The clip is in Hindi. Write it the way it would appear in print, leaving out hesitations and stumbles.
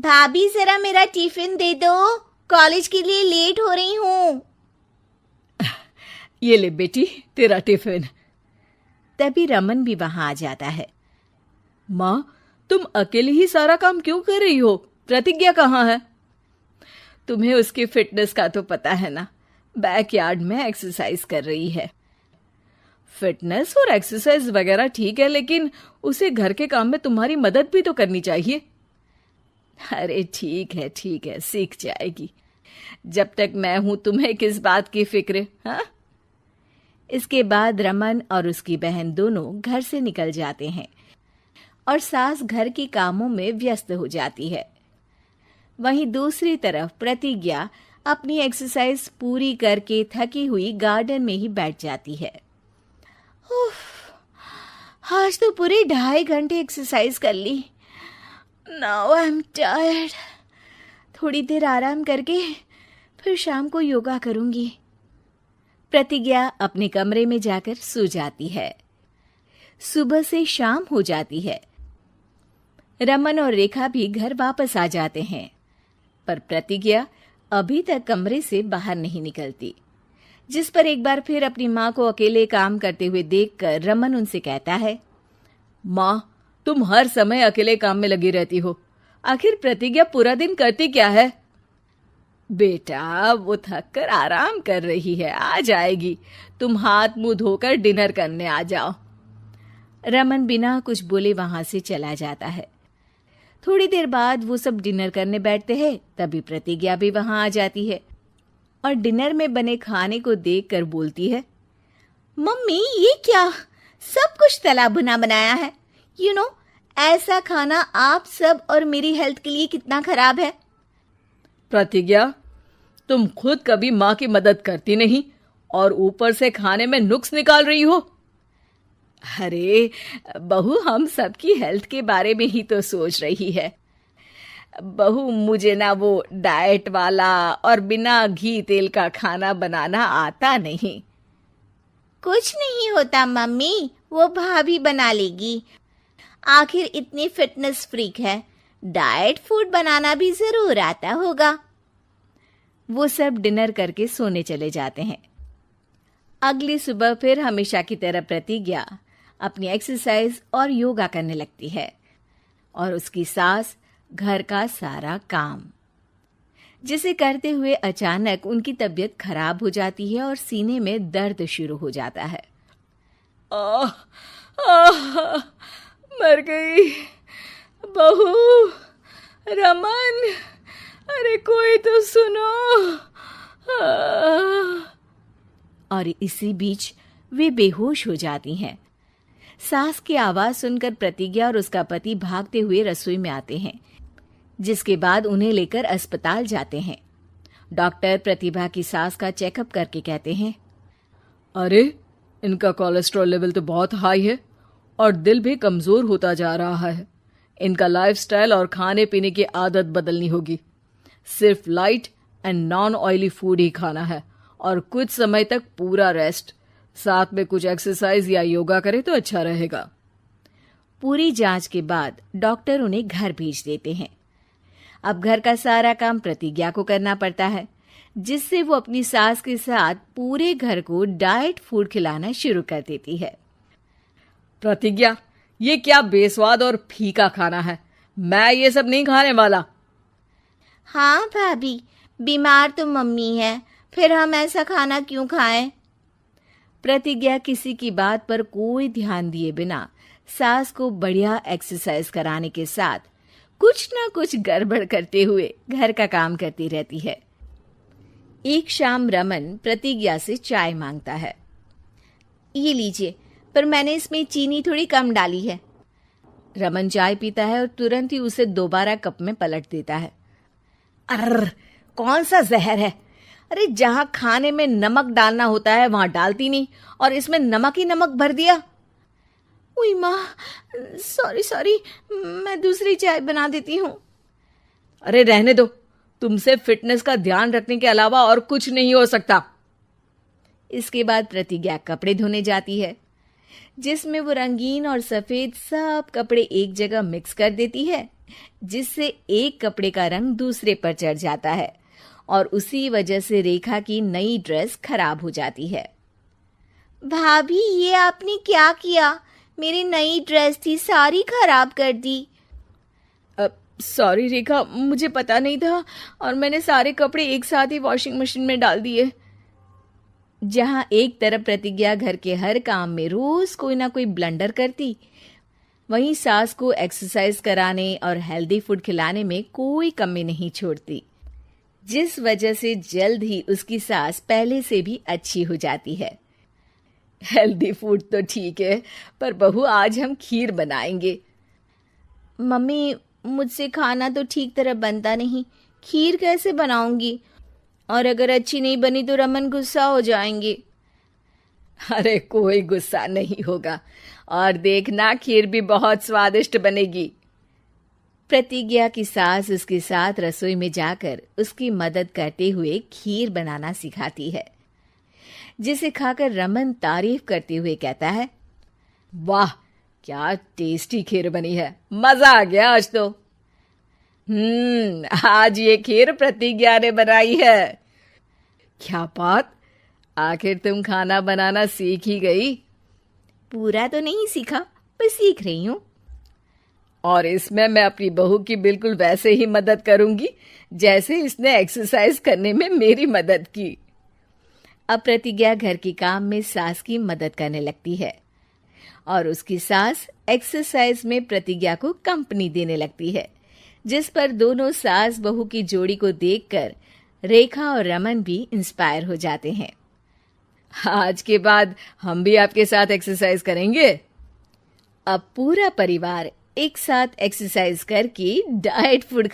भाभी जरा मेरा टिफिन दे दो, कॉलेज के लिए लेट हो रही हूँ। ये ले बेटी तेरा टिफिन। तभी रमन भी वहां आ जाता है। माँ, तुम अकेले ही सारा काम क्यों कर रही हो? प्रतिज्ञा कहाँ है? तुम्हें उसकी फिटनेस का तो पता है ना, बैकयार्ड में एक्सरसाइज कर रही है। फिटनेस और एक्सरसाइज वगैरह ठीक है, लेकिन उसे घर के काम में तुम्हारी मदद भी तो करनी चाहिए। अरे ठीक है, सीख जाएगी। जब तक मैं हूं तुम्हें किस बात की फिक्र? हाँ। इसके बाद रमन और उसकी बहन दोनों घर से निकल जाते हैं और सास घर के कामों में व्यस्त हो जाती है। वहीं दूसरी तरफ प्रतिज्ञा अपनी एक्सरसाइज पूरी करके थकी हुई गार्डन में ही बैठ जाती है। आज तो पूरे 2.5 घंटे एक्सरसाइज कर ली। Now I am tired. थोड़ी देर आराम करके फिर शाम को योगा करूंगी। प्रतिज्ञा अपने कमरे में जाकर सो जाती है। सुबह से शाम हो जाती है। रमन और रेखा भी घर वापस आ जाते हैं, पर प्रतिज्ञा अभी तक कमरे से बाहर नहीं निकलती, जिस पर एक बार फिर अपनी माँ को अकेले काम करते हुए देखकर रमन उनसे कहता है, माँ, तुम हर समय अकेले काम में लगी रहती हो। आखिर प्रतिज्ञा पूरा दिन करती क्या है? बेटा, वो थक कर आराम कर रही है, आ जाएगी। तुम हाथ मुंह धोकर डिनर करने आ जाओ। रमन बिना कुछ बोले वहां से चला जाता है। थोड़ी देर बाद वो सब डिनर करने बैठते हैं, तभी प्रतिज्ञा भी वहां आ जाती है और डिनर में बने खाने को देखकर बोलती है, मम्मी ये क्या, सब कुछ तला भुना बनाया है। ऐसा खाना आप सब और मेरी हेल्थ के लिए कितना खराब है। प्रतिज्ञा, तुम खुद कभी माँ की मदद करती नहीं और ऊपर से खाने में नुक्स निकाल रही हो। अरे बहू, हम सबकी हेल्थ के बारे में ही तो सोच रही है। बहू, मुझे ना वो डाइट वाला और बिना घी तेल का खाना बनाना आता नहीं। कुछ नहीं होता मम्मी, वो भाभी बना लेगी। आखिर इतनी फिटनेस फ्रीक है, डाइट फूड बनाना भी जरूर आता होगा। वो सब डिनर करके सोने चले जाते हैं। अगली सुबह फिर हमेशा की तरह प्रतिज्ञा अपनी एक्सरसाइज और योगा करने लगती है और उसकी सास घर का सारा काम, जिसे करते हुए अचानक उनकी तबीयत खराब हो जाती है और सीने में दर्द शुरू हो जाता है। मर गई बहू। रमन, अरे कोई तो सुनो। और इसी बीच वे बेहोश हो जाती हैं। सास की आवाज सुनकर प्रतिज्ञा और उसका पति भागते हुए रसोई में आते हैं, जिसके बाद उन्हें लेकर अस्पताल जाते हैं। डॉक्टर प्रतिभा की सास का चेकअप करके कहते हैं, अरे इनका कोलेस्ट्रॉल लेवल तो बहुत हाई है और दिल भी कमजोर होता जा रहा है। इनका लाइफस्टाइल और खाने पीने की आदत बदलनी होगी। सिर्फ light and non oily food ही खाना है और कुछ समय तक पूरा रेस्ट, साथ में कुछ एक्सरसाइज या योगा करे तो अच्छा रहेगा। पूरी जांच के बाद डॉक्टर उन्हें घर भेज देते हैं। अब घर का सारा काम प्रतिज्ञा को करना पड़ता है, जिससे वो अपनी सास के साथ पूरे घर को डाइट फूड खिलाना शुरू कर देती है। प्रतिज्ञा, ये क्या बेस्वाद और फीका खाना है, मैं ये सब नहीं खाने वाला। हाँ भाभी, बीमार तो मम्मी है, फिर हम ऐसा खाना क्यों खाएं? प्रतिज्ञा किसी की बात पर कोई ध्यान दिए बिना सास को बढ़िया एक्सरसाइज कराने के साथ कुछ ना कुछ गड़बड़ करते हुए घर का काम करती रहती है। एक शाम रमन प्रतिज्ञा से चाय मांगता है। ये लीजिए, पर मैंने इसमें चीनी थोड़ी कम डाली है। रमन चाय पीता है और तुरंत ही उसे दोबारा कप में पलट देता है। अर्र, कौन सा जहर है? अरे जहां खाने में नमक डालना होता है वहां डालती नहीं और इसमें नमक ही नमक भर दिया। उई माँ, सॉरी, मैं दूसरी चाय बना देती हूँ। अरे रहने दो, तुमसे फिटनेस का ध्यान रखने के अलावा और कुछ नहीं हो सकता। इसके बाद प्रतिज्ञा कपड़े धोने जाती है। जिसमें वो रंगीन और सफेद सब कपड़े एक जगह मिक्स कर देती है, जिससे एक कपड़े का रंग दूसरे पर चढ़ जाता है और उसी वजह से रेखा की नई ड्रेस खराब हो जाती है। भाभी, ये आपने क्या किया? मेरी नई ड्रेस थी, सारी खराब कर दी। सॉरी रेखा, मुझे पता नहीं था और मैंने सारे कपड़े एक साथ ही वॉशिंग मशीन में डाल दिए। जहां एक तरफ प्रतिज्ञा घर के हर काम में रोज कोई ना कोई ब्लंडर करती, वहीं सास को एक्सरसाइज कराने और हेल्दी फूड खिलाने में कोई कमी नहीं छोड़ती, जिस वजह से जल्द ही उसकी सास पहले से भी अच्छी हो जाती है। हेल्दी फूड तो ठीक है, पर बहू आज हम खीर बनाएंगे। मम्मी, मुझसे खाना तो ठीक तरह बनता नहीं, खीर कैसे बनाऊंगी? और अगर अच्छी नहीं बनी तो रमन गुस्सा हो जाएंगे। अरे कोई गुस्सा नहीं होगा, और देखना खीर भी बहुत स्वादिष्ट बनेगी। प्रतिज्ञा की सास उसके साथ रसोई में जाकर उसकी मदद करते हुए खीर बनाना सिखाती है, जिसे खाकर रमन तारीफ करते हुए कहता है, वाह क्या टेस्टी खीर बनी है, मजा आ गया आज तो। आज ये खीर प्रतिज्ञा ने बनाई है। क्या बात, आखिर तुम खाना बनाना सीख ही गई? पूरा तो नहीं सीखा, पर सीख रही हूँ। और इसमें मैं अपनी बहू की बिल्कुल वैसे ही मदद करूंगी जैसे इसने एक्सरसाइज करने में मेरी मदद की। अब प्रतिज्ञा घर के काम में सास की मदद करने लगती है और उसकी सास एक्सरसाइज में प्रतिज्ञा को कंपनी देने लगती है, जिस पर दोनों सास बहू की जोड़ी को देखकर रेखा और रमन भी इंस्पायर हो जाते हैं। आज के बाद हम भी आपके साथ एक्सरसाइज करेंगे। अब पूरा परिवार एक साथ एक्सरसाइज करके डाइट फूड